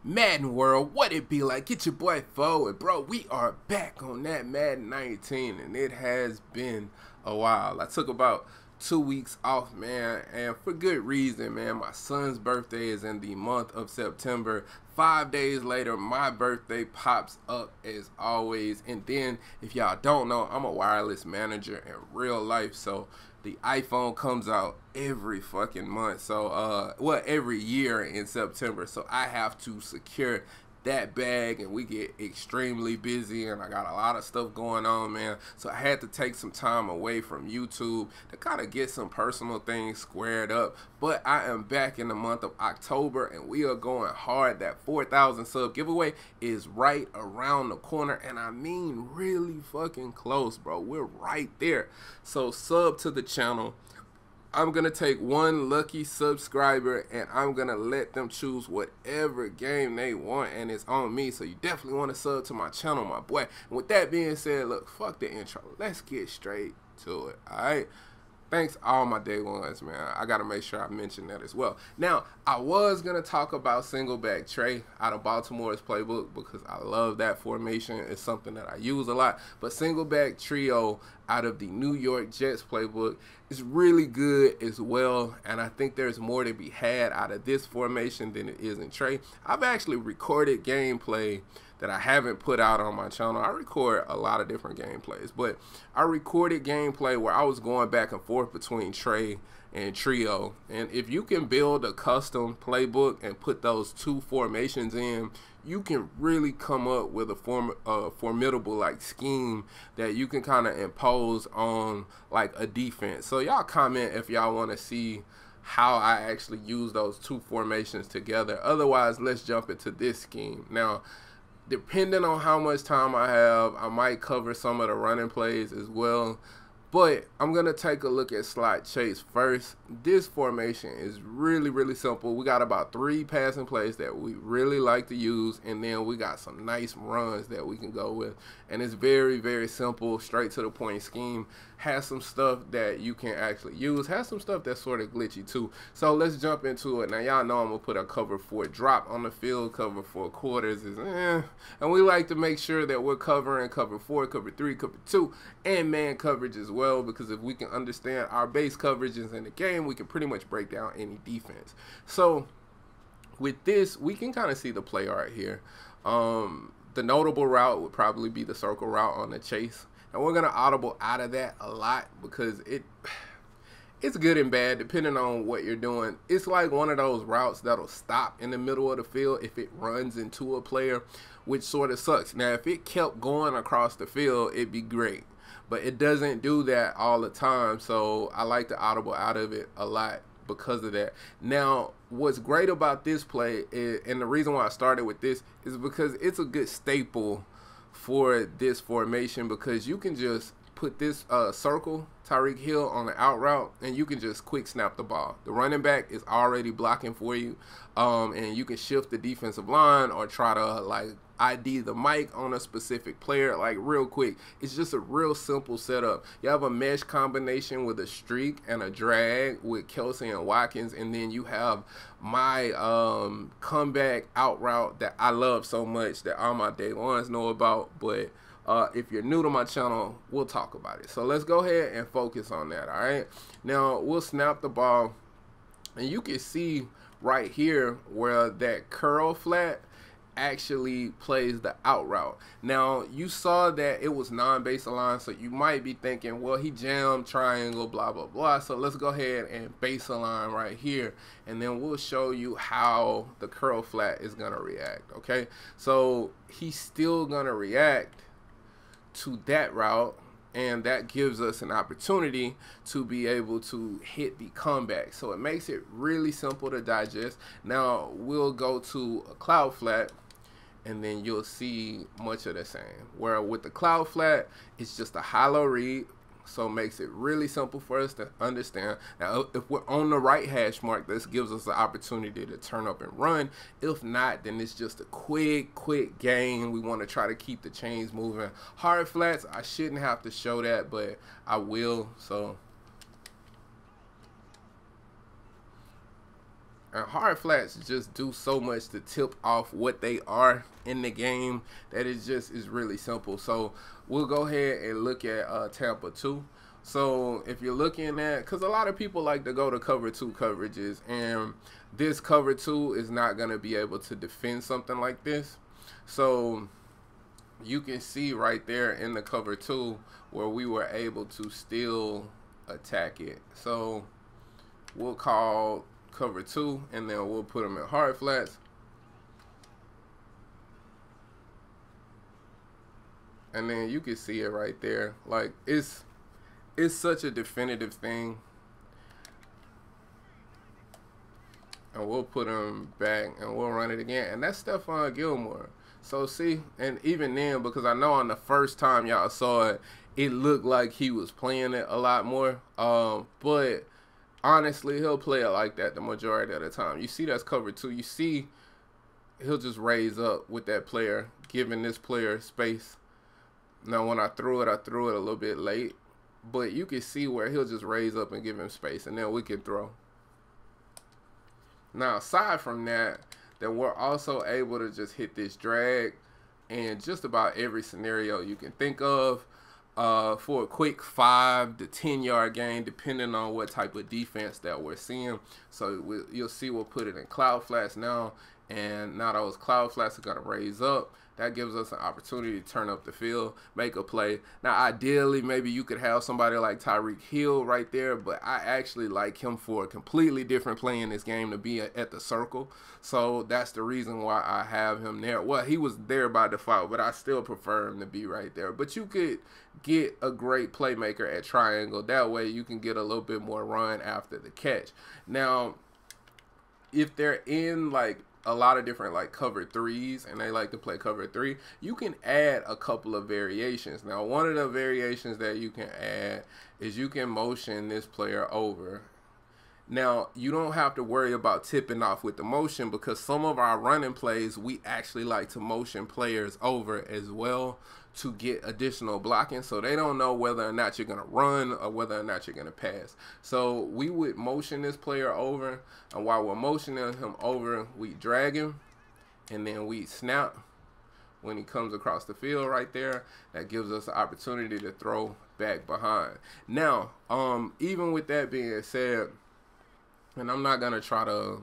Madden world, what it be like? Get your boy Fo, and bro, we are back on that Madden 19, and it has been a while. I took about 2 weeks off, man, and for good reason, man. My son's birthday is in the month of September. 5 days later, my birthday pops up as always. And then, if y'all don't know, I'm a wireless manager in real life, so the iPhone comes out every fucking month, so every year in September, so I have to secure that bag, and we get extremely busy, and I got a lot of stuff going on, man. So I had to take some time away from YouTube to kind of get some personal things squared up. But I am back in the month of October, and we are going hard. That 4,000 sub giveaway is right around the corner, and I mean really fucking close, bro. We're right there. So sub to the channel. I'm going to take one lucky subscriber, and I'm going to let them choose whatever game they want, and it's on me. So you definitely want to sub to my channel, my boy. And with that being said, look, fuck the intro. Let's get straight to it, all right? Thanks all my day ones, man. I got to make sure I mention that as well. Now, I was going to talk about Singleback Trey out of Baltimore's Playbook because I love that formation. It's something that I use a lot. But Singleback Trio out of the New York Jets Playbook is really good as well. And I think there's more to be had out of this formation than it is in Trey. I've actually recorded gameplay that I haven't put out on my channel. I record a lot of different gameplays, but I recorded gameplay where I was going back and forth between Trey and Trio. And if you can build a custom playbook and put those two formations in, you can really come up with a formidable like scheme that you can kind of impose on like a defense. So y'all comment if y'all want to see how I actually use those two formations together. Otherwise, let's jump into this scheme. Now, depending on how much time I have, I might cover some of the running plays as well. But I'm going to take a look at slot chase first. This formation is really, really simple. We got about 3 passing plays that we really like to use, and then we got some nice runs that we can go with. And it's very, very simple, straight to the point scheme. Has some stuff that you can actually use. Has some stuff that's sort of glitchy too. So let's jump into it. Now y'all know I'm going to put a cover 4 drop on the field. Cover 4 quarters is and we like to make sure that we're covering cover 4, cover 3, cover 2, and man coverage as well, because if we can understand our base coverages in the game, we can pretty much break down any defense. So with this, we can kind of see the play art here. The notable route would probably be the circle route on the chase. And we're going to audible out of that a lot because it's good and bad depending on what you're doing. It's like one of those routes that'll stop in the middle of the field if it runs into a player, which sort of sucks. Now, if it kept going across the field, it'd be great. But it doesn't do that all the time, so I like to audible out of it a lot because of that. Now, what's great about this play is, and the reason why I started with this, is because it's a good staple for this formation, because you can just put this circle Tyreek Hill on the out route, and you can just quick snap the ball. The running back is already blocking for you, and you can shift the defensive line or try to like ID the mic on a specific player like real quick. It's just a real simple setup. You have a mesh combination with a streak and a drag with Kelsey and Watkins, and then you have my comeback out route that I love so much that all my day ones know about. But if you're new to my channel, we'll talk about it. So let's go ahead and focus on that. All right, now we'll snap the ball, and you can see right here where that curl flat actually plays the out route. Now, you saw that it was non-base aligned, so you might be thinking, well, he jammed triangle, blah, blah, blah. So let's go ahead and base align right here, and then we'll show you how the curl flat is going to react, okay? So he's still going to react to that route, and that gives us an opportunity to be able to hit the comeback. So it makes it really simple to digest. Now we'll go to a cloud flat, and then you'll see much of the same. Where with the cloud flat, it's just a hollow read, so it makes it really simple for us to understand. Now, if we're on the right hash mark, this gives us the opportunity to turn up and run. If not, then it's just a quick gain. We want to try to keep the chains moving. Hard flats, I shouldn't have to show that, but I will. So And hard flats just do so much to tip off what they are in the game that it just is really simple. So we'll go ahead and look at Tampa 2. So if you're looking at, because a lot of people like to go to cover 2 coverages, and this cover 2 is not going to be able to defend something like this. So you can see right there in the cover 2 where we were able to still attack it. So we'll call cover 2, and then we'll put them in hard flats. And then you can see it right there. Like, it's such a definitive thing. And we'll put him back, and we'll run it again. And that's Stephon Gilmore. So see, and even then, because I know on the first time y'all saw it, it looked like he was playing it a lot more. But honestly, he'll play it like that the majority of the time. You see that's cover 2. You see he'll just raise up with that player, giving this player space. Now, when I threw it a little bit late. But you can see where he'll just raise up and give him space, and then we can throw. Now, aside from that, then we're also able to just hit this drag in just about every scenario you can think of. For a quick 5 to 10 yard gain, depending on what type of defense that we're seeing. So you'll see we'll put it in cloud flats now, and now those cloud flats are going to raise up. That gives us an opportunity to turn up the field, make a play. Now, ideally, maybe you could have somebody like Tyreek Hill right there, but I actually like him for a completely different play in this game to be at the circle. So that's the reason why I have him there. Well, he was there by default, but I still prefer him to be right there. But you could get a great playmaker at triangle. That way you can get a little bit more run after the catch. Now, if they're in like a lot of different like cover 3s and they like to play cover 3, you can add a couple of variations. Now, one of the variations that you can add is you can motion this player over. Now, you don't have to worry about tipping off with the motion, because some of our running plays, we actually like to motion players over as well to get additional blocking, so they don't know whether or not you're going to run or whether or not you're going to pass. So we would motion this player over, and while we're motioning him over, we drag him, and then we snap when he comes across the field right there. That gives us the opportunity to throw back behind. Now, even with that being said, and I'm not going to try to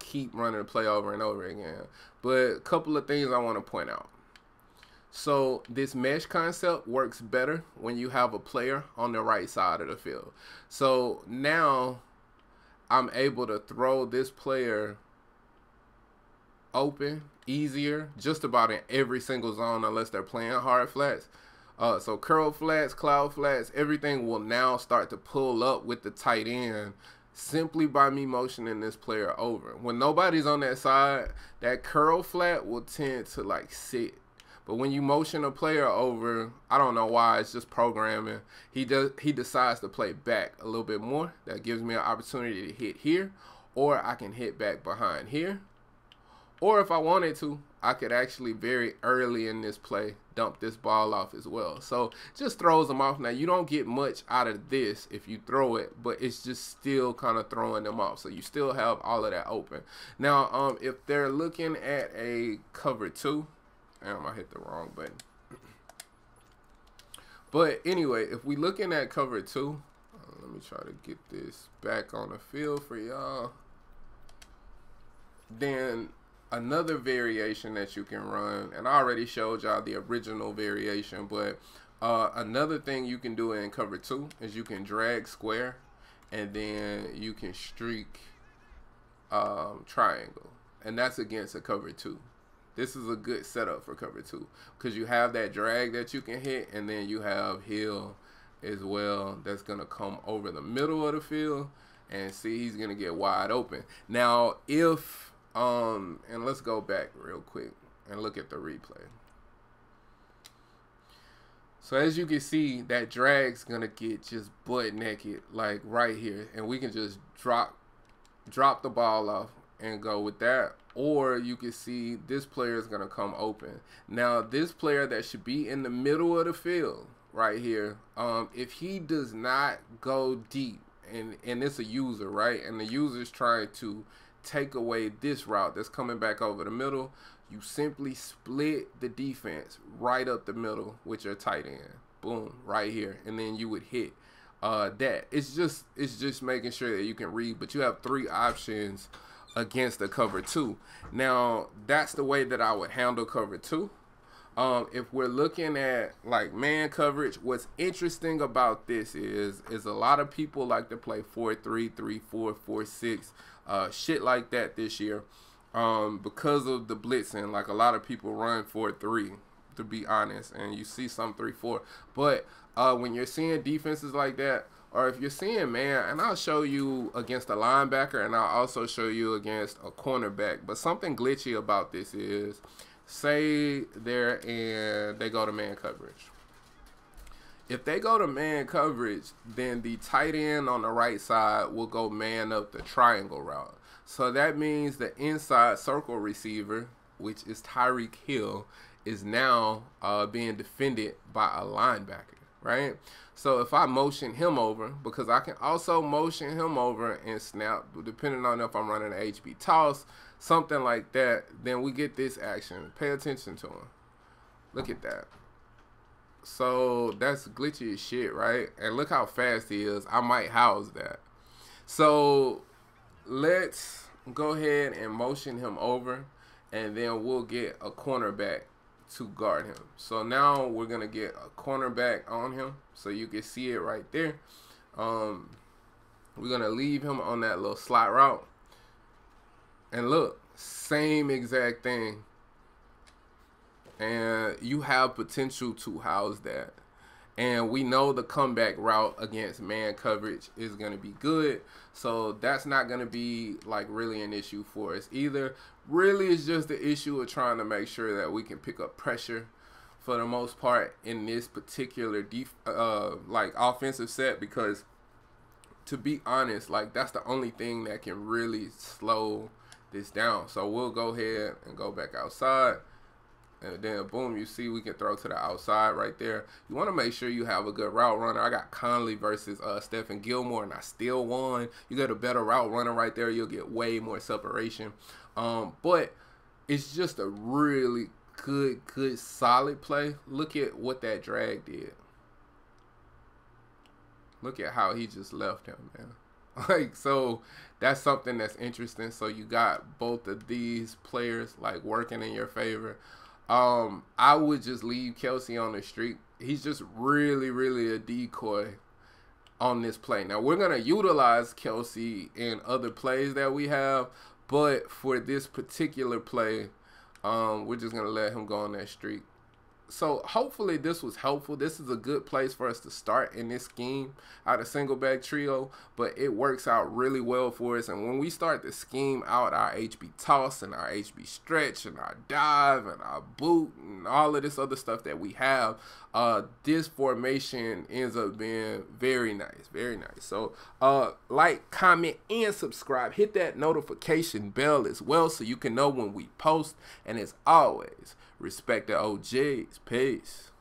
keep running the play over and over again, but a couple of things I want to point out. So this mesh concept works better when you have a player on the right side of the field. So now I'm able to throw this player open easier just about in every single zone, unless they're playing hard flats. So curl flats, cloud flats, everything will now start to pull up with the tight end simply by me motioning this player over. When nobody's on that side, that curl flat will tend to like sit. But when you motion a player over, I don't know why, it's just programming. He decides to play back a little bit more. That gives me an opportunity to hit here, or I can hit back behind here. Or if I wanted to, I could actually very early in this play dump this ball off as well. So just throws them off. Now, you don't get much out of this if you throw it, but it's just still kind of throwing them off. So you still have all of that open. Now, if they're looking at a cover 2, I hit the wrong button. But anyway, if we looking at cover 2, let me try to get this back on the field for y'all. Then another variation that you can run, and I already showed y'all the original variation, but another thing you can do in cover 2 is you can drag square, and then you can streak triangle, and that's against a cover 2. This is a good setup for cover 2 because you have that drag that you can hit, and then you have Hill as well that's going to come over the middle of the field, and see, he's going to get wide open. Now, if, and let's go back real quick and look at the replay. So as you can see, that drag's going to get just butt naked, like right here, and we can just drop the ball off and go with that. Or you can see this player is going to come open. Now, this player that should be in the middle of the field right here, if he does not go deep and it's a user, right? And the user's trying to take away this route that's coming back over the middle. You simply split the defense right up the middle with your tight end. Boom, right here. And then you would hit that. It's just making sure that you can read, but you have 3 options against the cover 2. Now, that's the way that I would handle cover 2. If we're looking at like man coverage, what's interesting about this is a lot of people like to play 4-3, 3-4, 4-6, shit like that this year, because of the blitzing. Like a lot of people run 4-3, to be honest, and you see some 3-4. But when you're seeing defenses like that, or if you're seeing man, and I'll show you against a linebacker, and I'll also show you against a cornerback. But something glitchy about this is, say they're in, they go to man coverage. If they go to man coverage, then the tight end on the right side will go man up the triangle route. So that means the inside circle receiver, which is Tyreek Hill, is now being defended by a linebacker, right? So if I motion him over, because I can also motion him over and snap, depending on if I'm running an HB toss, something like that, then we get this action. Pay attention to him. Look at that. So that's glitchy as shit, right? And look how fast he is. I might house that. So let's go ahead and motion him over, and then we'll get a cornerback to guard him. So now we're going to get a cornerback on him, so you can see it right there. We're going to leave him on that little slot route. And look, same exact thing. And you have potential to house that. And we know the comeback route against man coverage is going to be good. So that's not going to be like really an issue for us either. Really, it's just the issue of trying to make sure that we can pick up pressure for the most part in this particular like offensive set, because to be honest, like that's the only thing that can really slow this down. So we'll go ahead and go back outside, and then boom, you see we can throw to the outside right there. You want to make sure you have a good route runner. I got Conley versus Stephon Gilmore, and I still won. You got a better route runner right there, you'll get way more separation. But it's just a really good solid play. Look at what that drag did. Look at how he just left him, man. Like, so that's something that's interesting. So you got both of these players like working in your favor. I would just leave Kelsey on the street. He's just really a decoy on this play. Now we're gonna utilize Kelsey in other plays that we have, but for this particular play, we're just gonna let him go on that streak. So hopefully this was helpful. This is a good place for us to start in this scheme out of Singleback trio, but it works out really well for us. And when we start to scheme out our HB toss and our HB stretch and our dive and our boot and all of this other stuff that we have, this formation ends up being very nice, very nice. So like, comment, and subscribe. Hit that notification bell as well so you can know when we post. And as always, respect the OGs. Peace.